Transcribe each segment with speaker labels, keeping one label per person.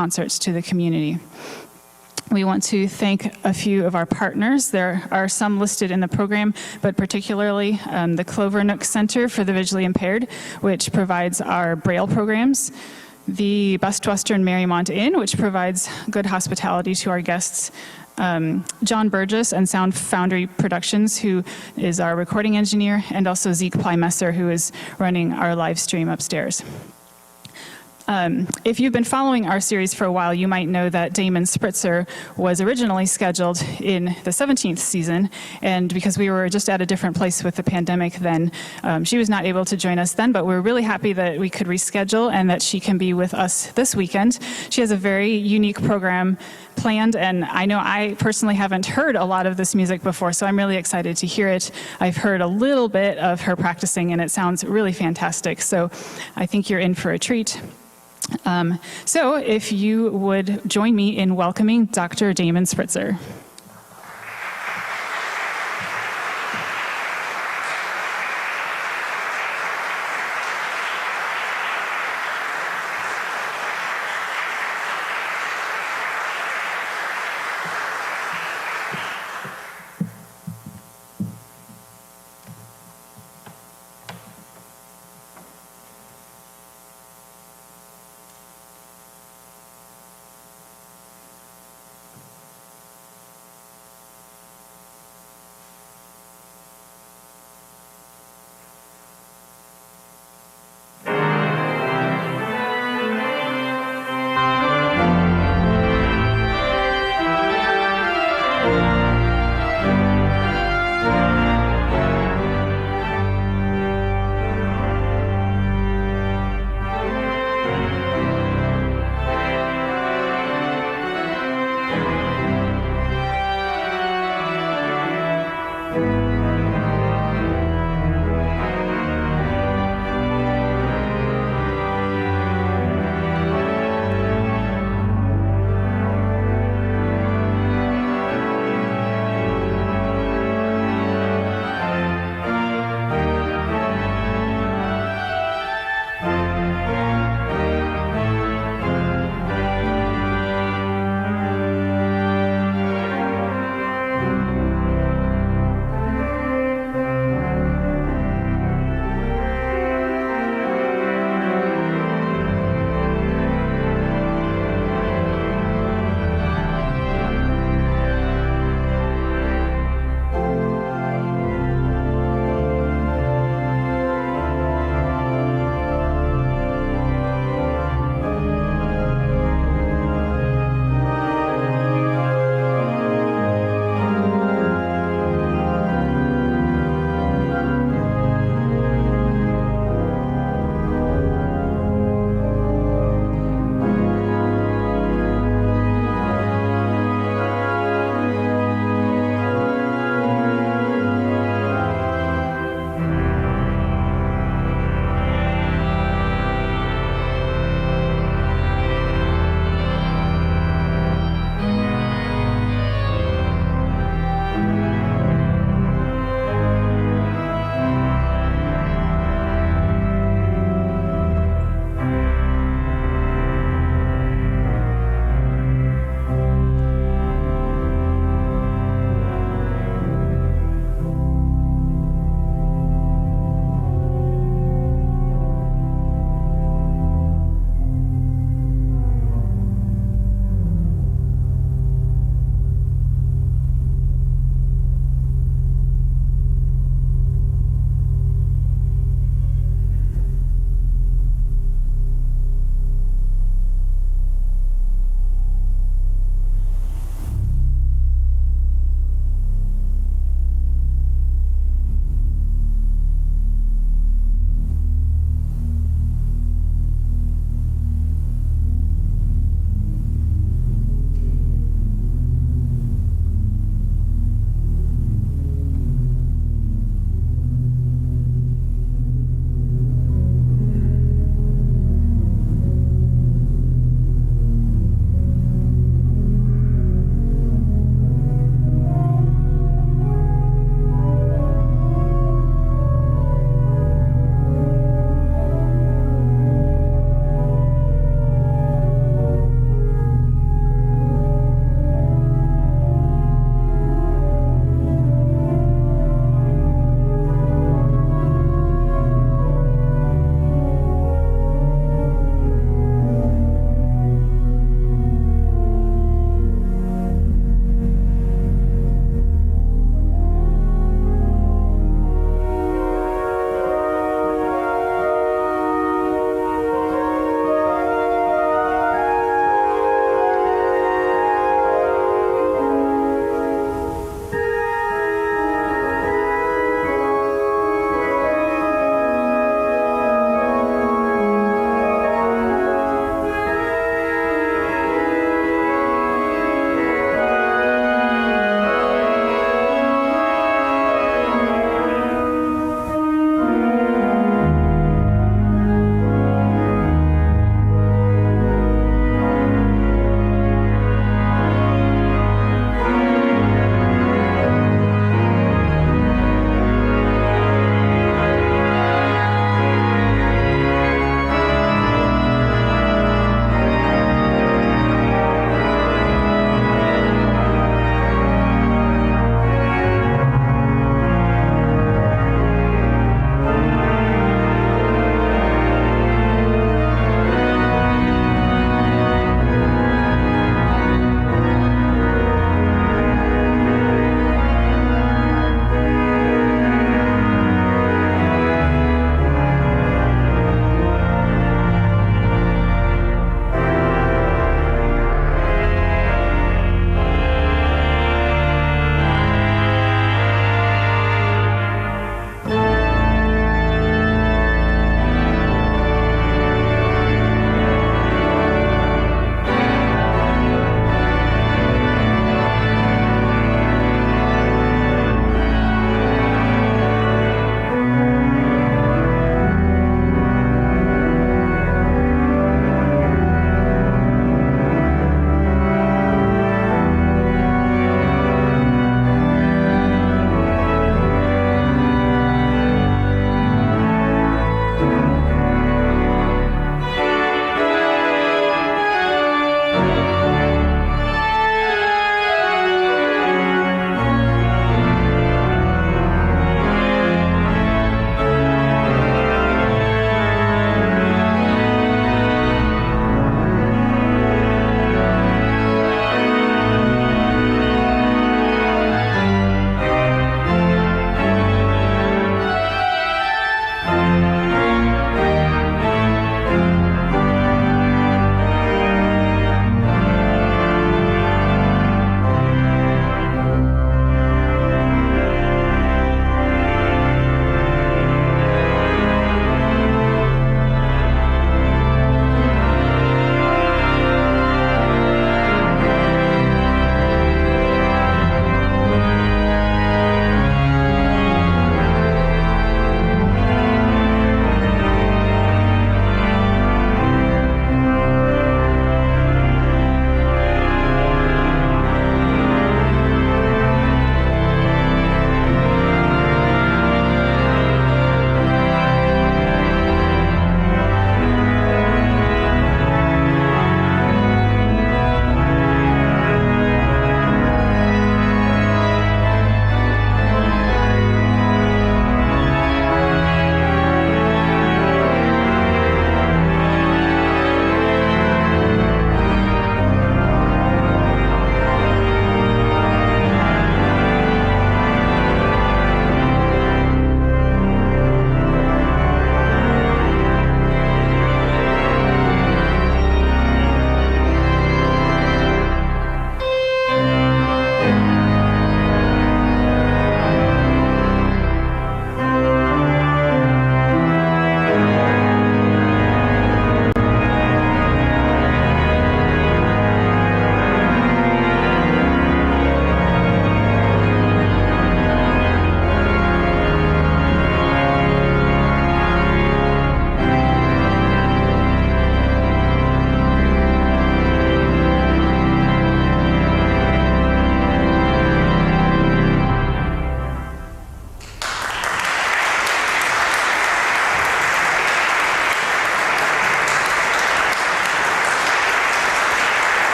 Speaker 1: concerts to the community. We want to thank a few of our partners. There are some listed in the program, but particularly the Clover Nook Center for the Visually Impaired, which provides our Braille programs, the Best Western Marymount Inn, which provides good hospitality to our guests, John Burgess and Sound Foundry Productions, who is our recording engineer, and also Zeke Plymesser, who is running our live stream upstairs. If you've been following our series for a while, you might know that Damin Spitzer was originally scheduled in the 17th season, and because we were just at a different place with the pandemic then, she was not able to join us then, but we're really happy that we could reschedule and that she can be with us this weekend. She has a very unique program planned, and I know I personally haven't heard a lot of this music before, so I'm really excited to hear it. I've heard a little bit of her practicing, and it sounds really fantastic, so I think you're in for a treat. So if you would join me in welcoming Dr. Damin Spitzer.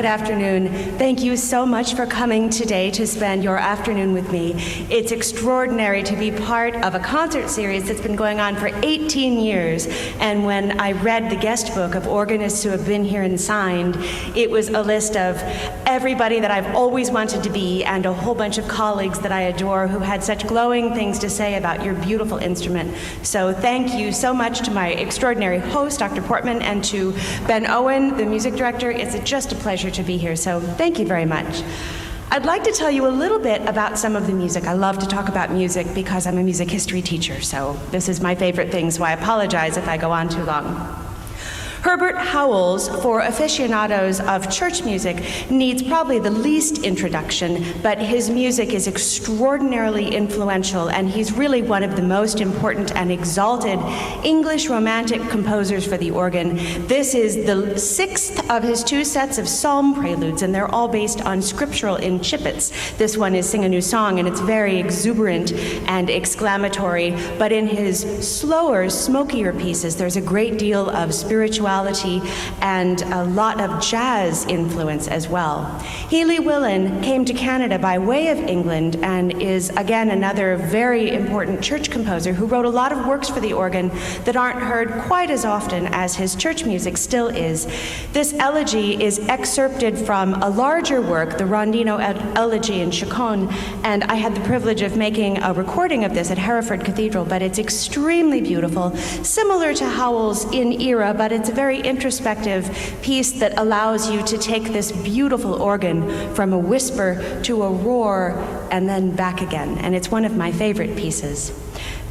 Speaker 2: good afternoon. Thank you so much for coming today to spend your afternoon with me. It's extraordinary to be part of a concert series that's been going on for 18 years. And when I read the guest book of organists who have been here and signed, it was a list of everybody that I've always wanted to be and a whole bunch of colleagues that I adore who had such glowing things to say about your beautiful instrument. So thank you so much to my extraordinary host, Dr. Portman, and to Ben Owen, the music director. It's just a pleasure to be here, so thank you very much. I'd like to tell you a little bit about some of the music. I love to talk about music because I'm a music history teacher, so this is my favorite thing, so I apologize if I go on too long. Herbert Howells, for aficionados of church music, needs probably the least introduction, but his music is extraordinarily influential, and he's really one of the most important and exalted English Romantic composers for the organ. This is the sixth of his two sets of psalm preludes, and they're all based on scriptural incipits. This one is Sing a New Song, and it's very exuberant and exclamatory, but in his slower, smokier pieces, there's a great deal of spirituality and a lot of jazz influence as well. Healy Willan came to Canada by way of England and is again another very important church composer who wrote a lot of works for the organ that aren't heard quite as often as his church music still is. This elegy is excerpted from a larger work, the Rondino Elegy in Chaconne, and I had the privilege of making a recording of this at Hereford Cathedral, but it's extremely beautiful, similar to Howells in era, but it's a very introspective piece that allows you to take this beautiful organ from a whisper to a roar and then back again, and it's one of my favorite pieces.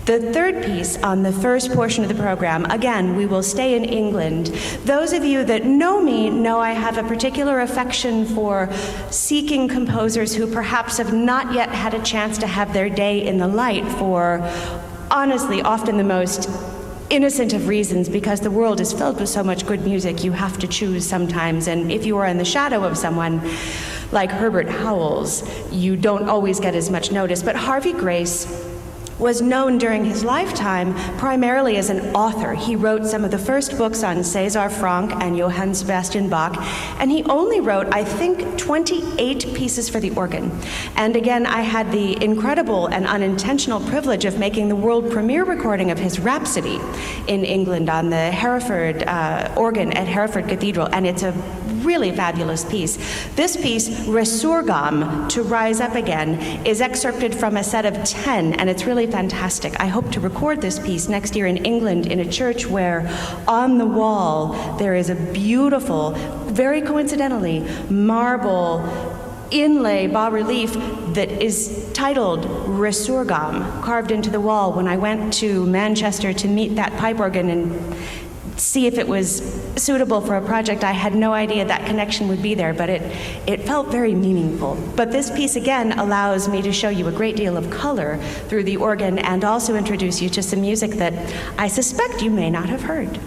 Speaker 2: The third piece on the first portion of the program, again, we will stay in England. Those of you that know me know I have a particular affection for seeking composers who perhaps have not yet had a chance to have their day in the light for, honestly, often the most innocent of reasons, because the world is filled with so much good music, you have to choose sometimes, and if you are in the shadow of someone like Herbert Howells, you don't always get as much notice. But Harvey Grace was known during his lifetime primarily as an author. He wrote some of the first books on César Franck and Johann Sebastian Bach, and he only wrote, I think, 28 pieces for the organ. And again, I had the incredible and unintentional privilege of making the world premiere recording of his Rhapsody in England on the Hereford organ at Hereford Cathedral, and it's a really fabulous piece. This piece, Resurgam, to rise up again, is excerpted from a set of 10, and it's really fantastic. I hope to record this piece next year in England in a church where on the wall there is a beautiful, very coincidentally, marble inlay bas-relief that is titled Resurgam, carved into the wall. When I went to Manchester to meet that pipe organ and see if it was suitable for a project, I had no idea that connection would be there, but it felt very meaningful. But this piece, again, allows me to show you a great deal of color through the organ and also introduce you to some music that I suspect you may not have heard.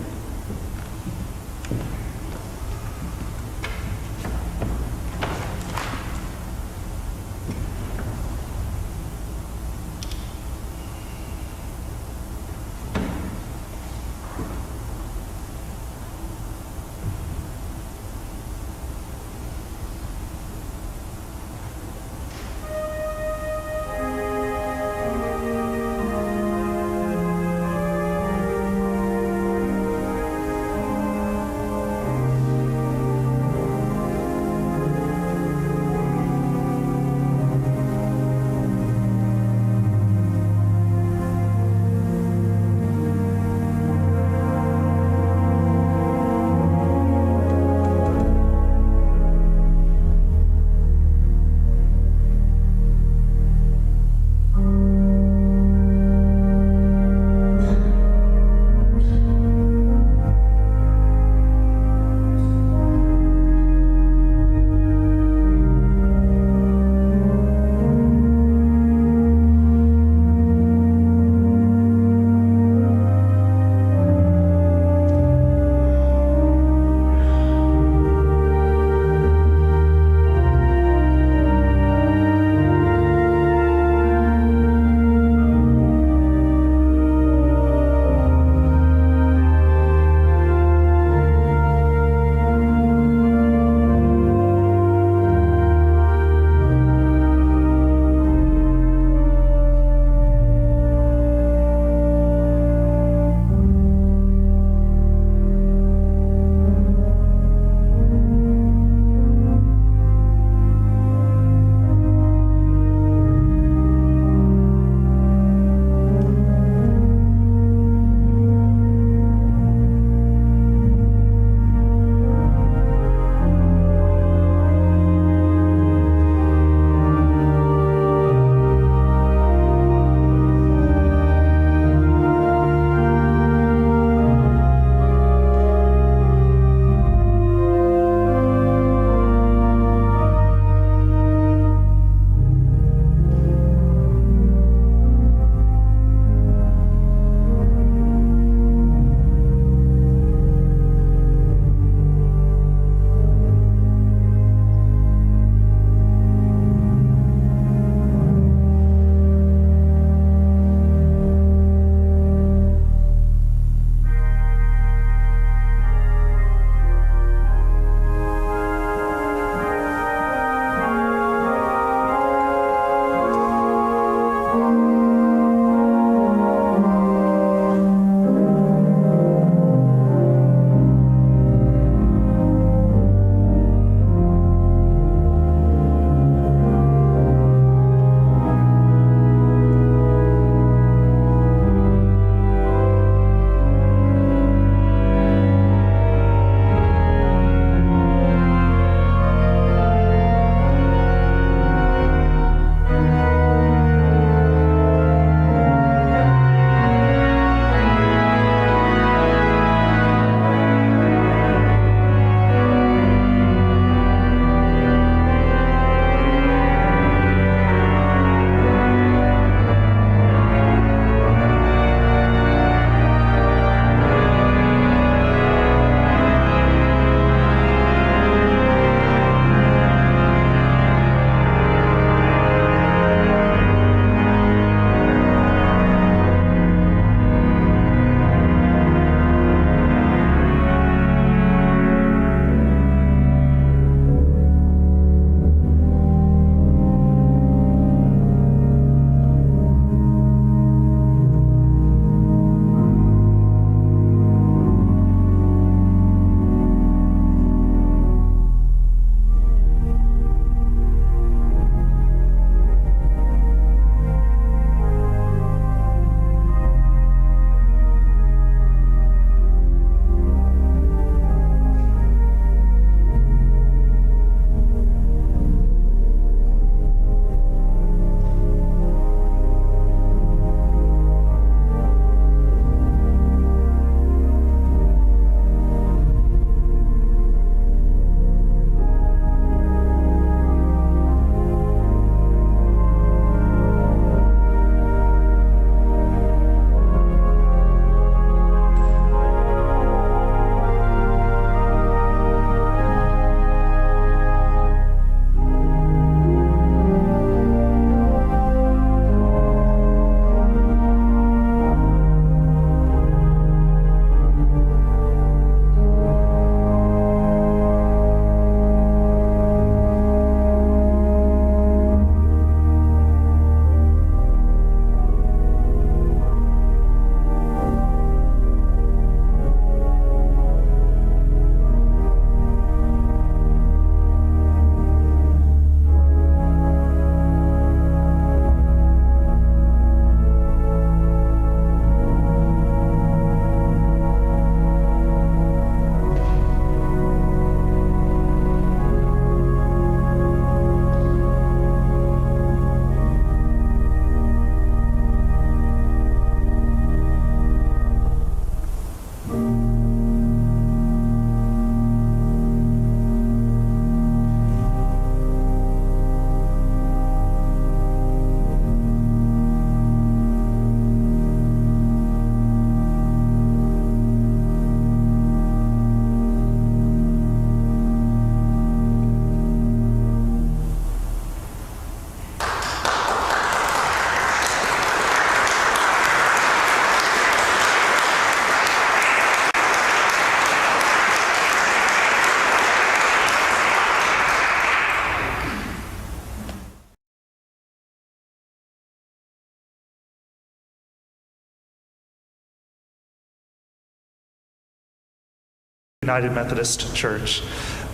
Speaker 3: United Methodist Church.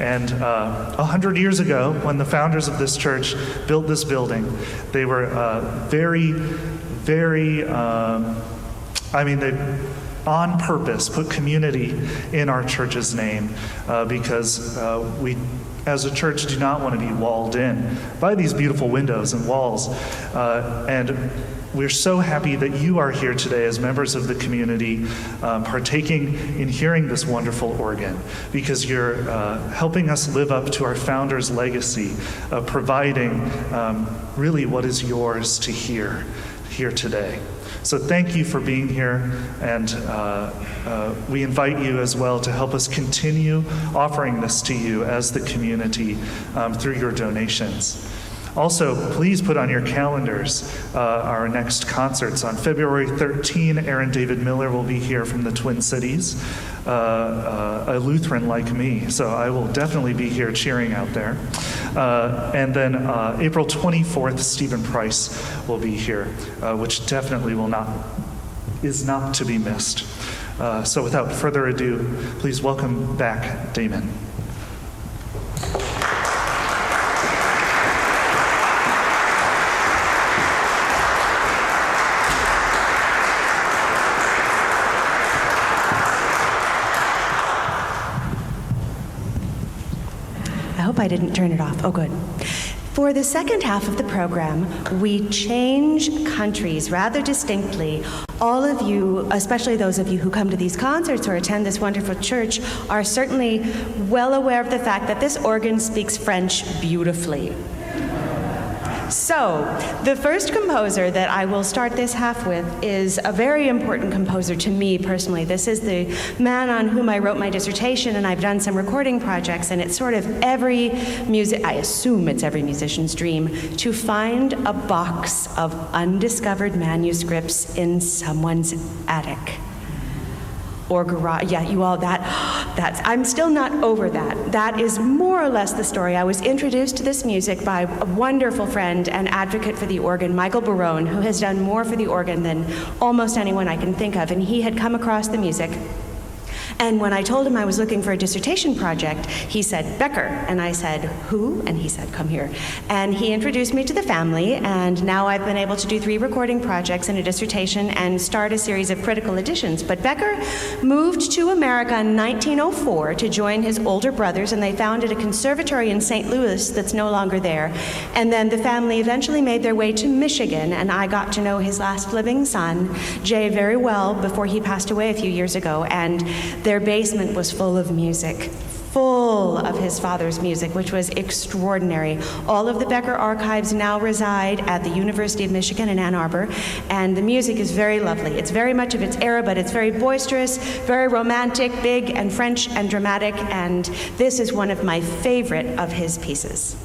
Speaker 3: And 100 years ago, when the founders of this church built this building, they were they on purpose put community in our church's name because we, as a church, do not want to be walled in by these beautiful windows and walls. And we're so happy that you are here today as members of the community, partaking in hearing this wonderful organ, because you're helping us live up to our founders' legacy of providing really what is yours to hear here today. So thank you for being here, and we invite you as well to help us continue offering this to you as the community through your donations. Also, please put on your calendars our next concerts. On February 13, Aaron David Miller will be here from the Twin Cities, a Lutheran like me, so I will definitely be here cheering out there. And then April 24th, Stephen Price will be here, which definitely is not to be missed. So without further ado, please welcome back Damin.
Speaker 2: I hope I didn't turn it off. Oh, good. For the second half of the program, we change countries rather distinctly. All of you, especially those of you who come to these concerts or attend this wonderful church, are certainly well aware of the fact that this organ speaks French beautifully. So, the first composer that I will start this half with is a very important composer to me personally. This is the man on whom I wrote my dissertation, and I've done some recording projects, and it's sort of I assume it's every musician's dream, to find a box of undiscovered manuscripts in someone's attic. Or garage, I'm still not over that. That is more or less the story. I was introduced to this music by a wonderful friend and advocate for the organ, Michael Barone, who has done more for the organ than almost anyone I can think of, and he had come across the music. And when I told him I was looking for a dissertation project, he said, Becker. And I said, who? And he said, come here. And he introduced me to the family, and now I've been able to do 3 recording projects and a dissertation and start a series of critical editions. But Becker moved to America in 1904 to join his older brothers, and they founded a conservatory in St. Louis that's no longer there. And then the family eventually made their way to Michigan, and I got to know his last living son, Jay, very well before he passed away a few years ago. And their basement was full of music, full of his father's music, which was extraordinary. All of the Becker archives now reside at the University of Michigan in Ann Arbor, and the music is very lovely. It's very much of its era, but it's very boisterous, very romantic, big and French and dramatic, and this is one of my favorite of his pieces.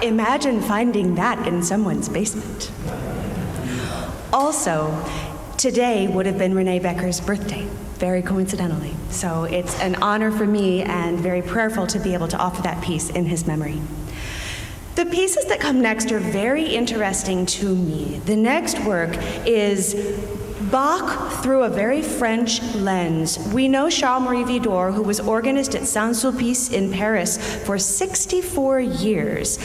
Speaker 2: Imagine finding that in someone's basement. Also, today would have been Rene Becker's birthday, very coincidentally. So it's an honor for me and very prayerful to be able to offer that piece in his memory. The pieces that come next are very interesting to me. The next work is Bach through a very French lens. We know Charles-Marie Widor, who was organist at Saint-Sulpice in Paris for 64 years.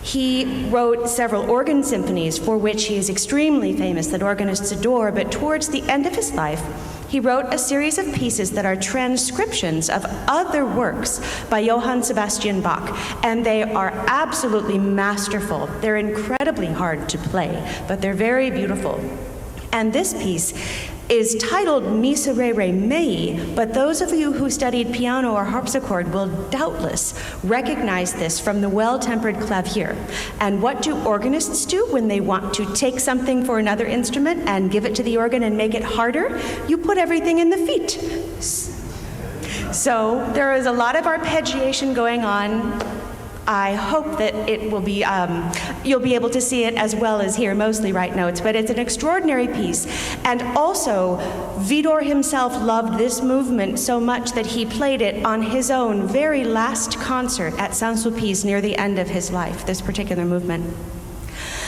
Speaker 2: He wrote several organ symphonies for which he is extremely famous, that organists adore, but towards the end of his life, he wrote a series of pieces that are transcriptions of other works by Johann Sebastian Bach, and they are absolutely masterful. They're incredibly hard to play, but they're very beautiful. And this piece is titled Miserere Mei, but those of you who studied piano or harpsichord will doubtless recognize this from the well-tempered clavier. And what do organists do when they want to take something for another instrument and give it to the organ and make it harder? You put everything in the feet. So there is a lot of arpeggiation going on. I hope that it will be, you'll be able to see it as well as hear mostly right notes, but it's an extraordinary piece. And also, Widor himself loved this movement so much that he played it on his own very last concert at Saint-Sulpice near the end of his life, this particular movement.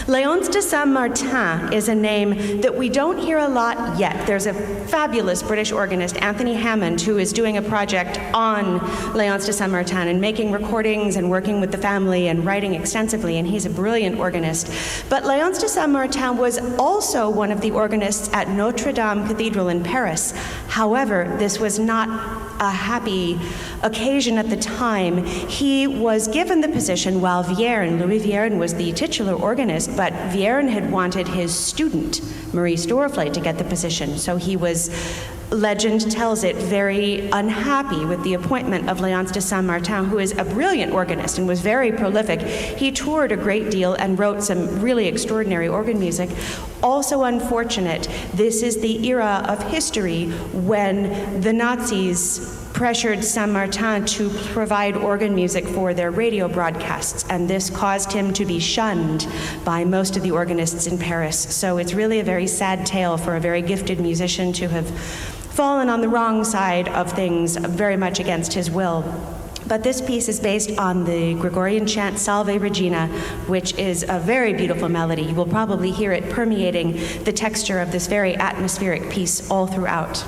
Speaker 2: Léonce de Saint-Martin is a name that we don't hear a lot yet. There's a fabulous British organist, Anthony Hammond, who is doing a project on Léonce de Saint-Martin and making recordings and working with the family and writing extensively, and he's a brilliant organist. But Léonce de Saint-Martin was also one of the organists at Notre Dame Cathedral in Paris. However, this was not a happy occasion at the time. He was given the position while Louis Vierne was the titular organist, but Vierne had wanted his student, Maurice Dorflet, to get the position. So he was, legend tells it, very unhappy with the appointment of Léonce de Saint-Martin, who is a brilliant organist and was very prolific. He toured a great deal and wrote some really extraordinary organ music. Also unfortunate, this is the era of history when the Nazis pressured Saint-Martin to provide organ music for their radio broadcasts, and this caused him to be shunned by most of the organists in Paris. So it's really a very sad tale for a very gifted musician to have fallen on the wrong side of things, very much against his will. But this piece is based on the Gregorian chant Salve Regina, which is a very beautiful melody. You will probably hear it permeating the texture of this very atmospheric piece all throughout.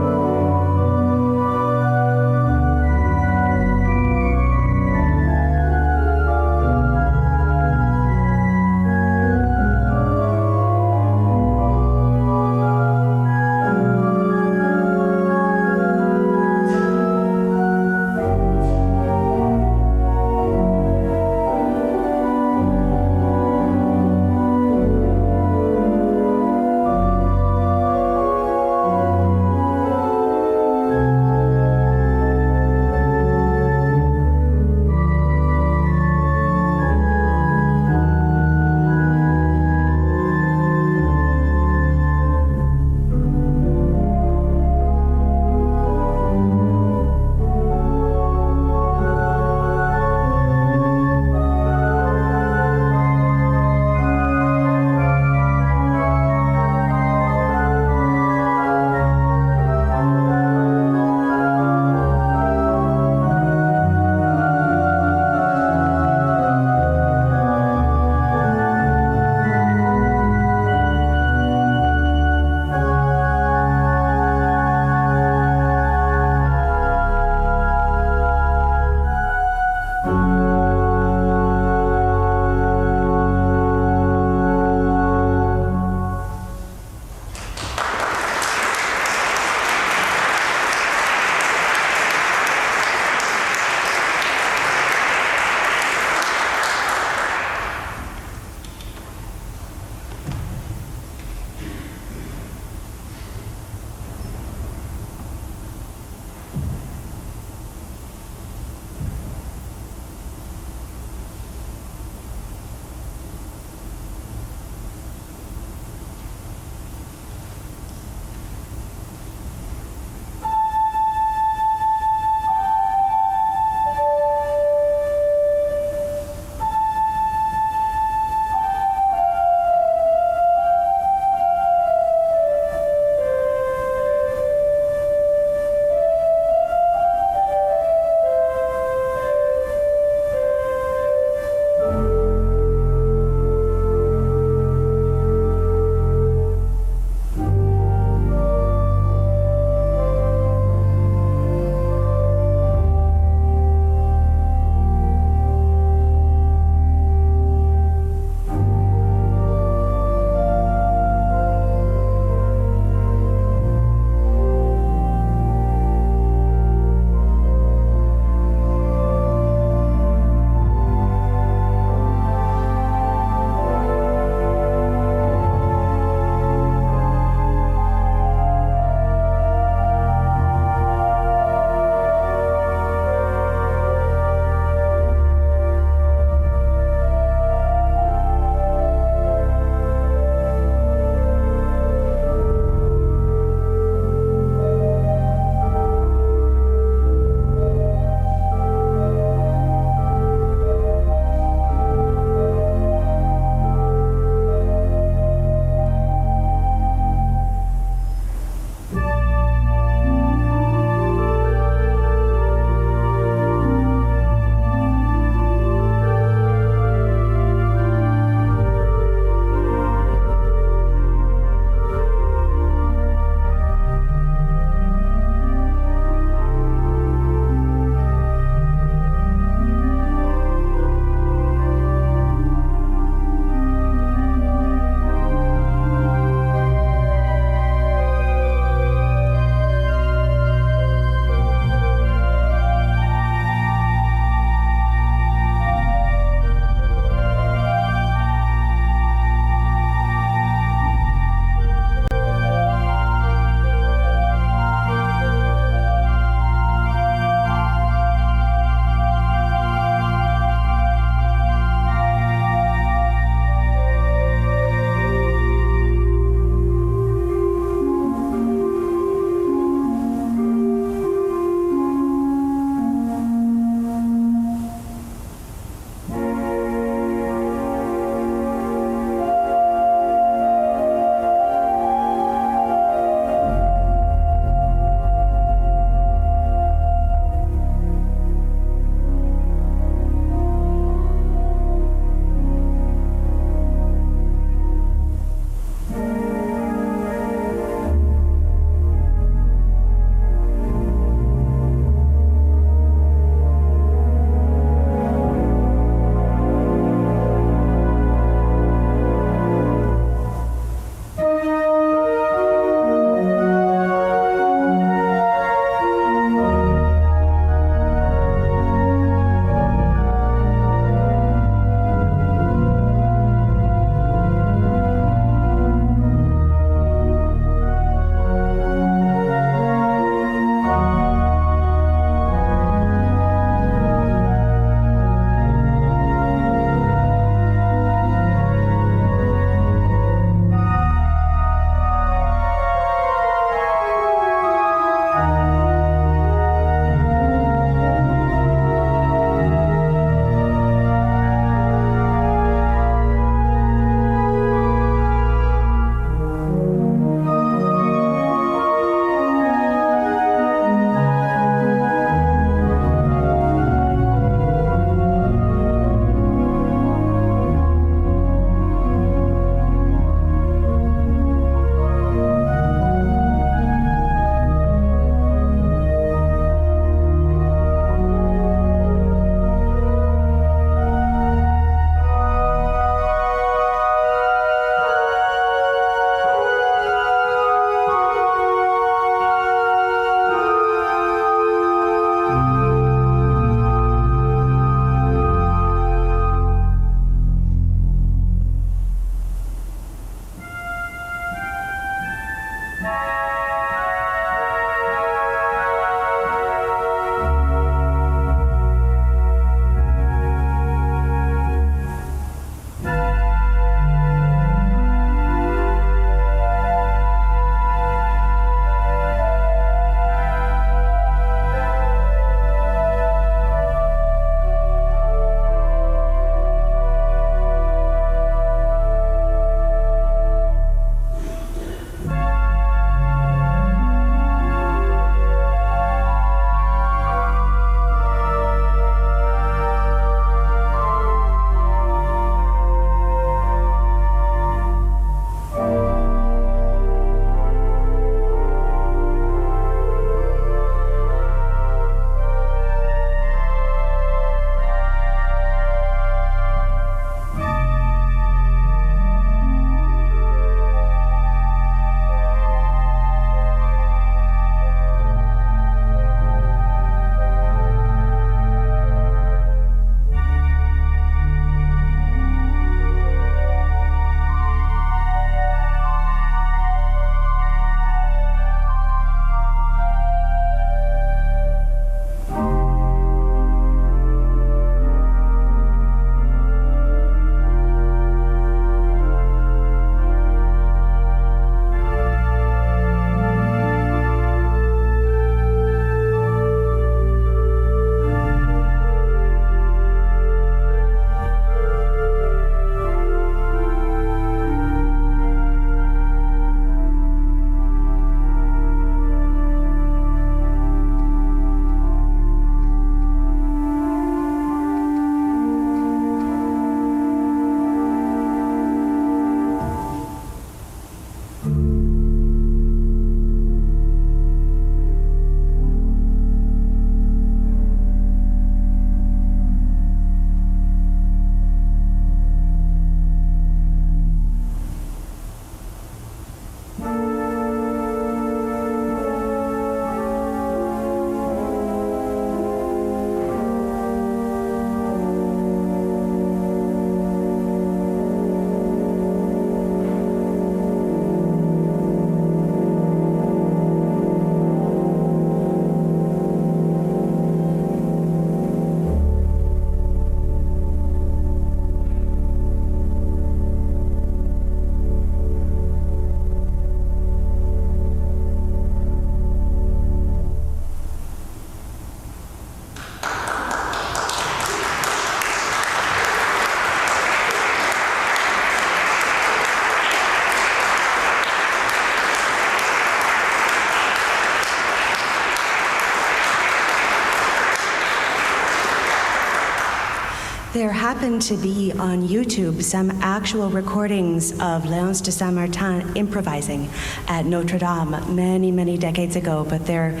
Speaker 2: there happen to be on YouTube some actual recordings of Léonce de Saint-Martin improvising at Notre Dame many, many decades ago, but they're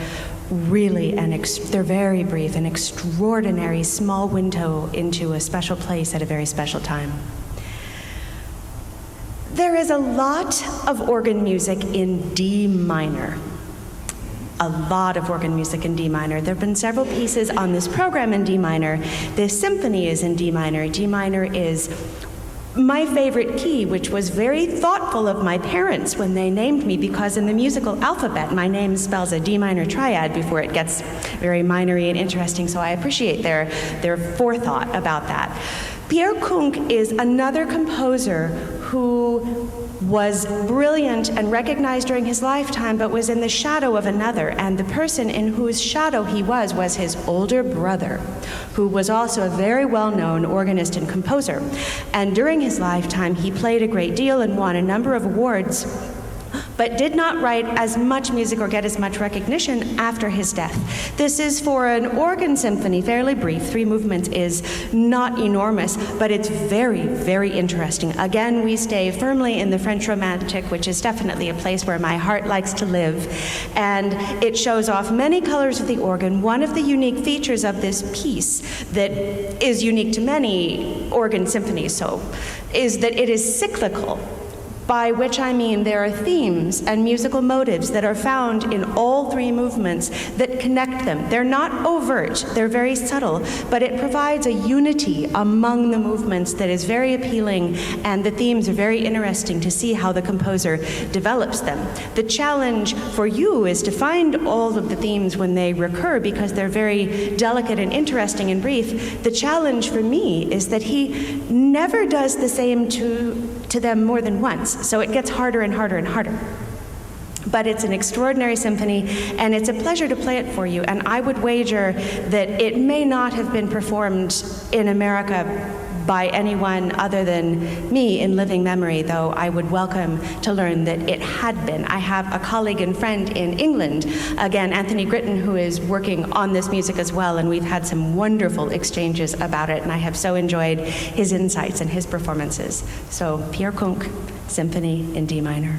Speaker 2: really, they're very brief, an extraordinary small window into a special place at a very special time. There is a lot of organ music in D minor. A lot of organ music in D minor. There have been several pieces on this program in D minor. This symphony is in D minor. D minor is my favorite key, which was very thoughtful of my parents when they named me, because in the musical alphabet, my name spells a D minor triad before it gets very minory and interesting, so I appreciate their forethought about that. Pierre Kunc is another composer who was brilliant and recognized during his lifetime, but was in the shadow of another, and the person in whose shadow he was his older brother, who was also a very well-known organist and composer. And during his lifetime, he played a great deal and won a number of awards, but did not write as much music or get as much recognition after his death. This is for an organ symphony, fairly brief. 3 movements is not enormous, but it's very, very interesting. Again, we stay firmly in the French Romantic, which is definitely a place where my heart likes to live. And it shows off many colors of the organ. One of the unique features of this piece that is unique to many organ symphonies, is that it is cyclical. By which I mean there are themes and musical motives that are found in all 3 movements that connect them. They're not overt, they're very subtle, but it provides a unity among the movements that is very appealing, and the themes are very interesting to see how the composer develops them. The challenge for you is to find all of the themes when they recur, because they're very delicate and interesting and brief. The challenge for me is that he never does the same to them more than once. So it gets harder and harder and harder. But it's an extraordinary symphony, and it's a pleasure to play it for you. And I would wager that it may not have been performed in America by anyone other than me in living memory, though I would welcome to learn that it had been. I have a colleague and friend in England, again, Anthony Gritton, who is working on this music as well, and we've had some wonderful exchanges about it, and I have so enjoyed his insights and his performances. So, Pierre Kunc, Symphony in D minor.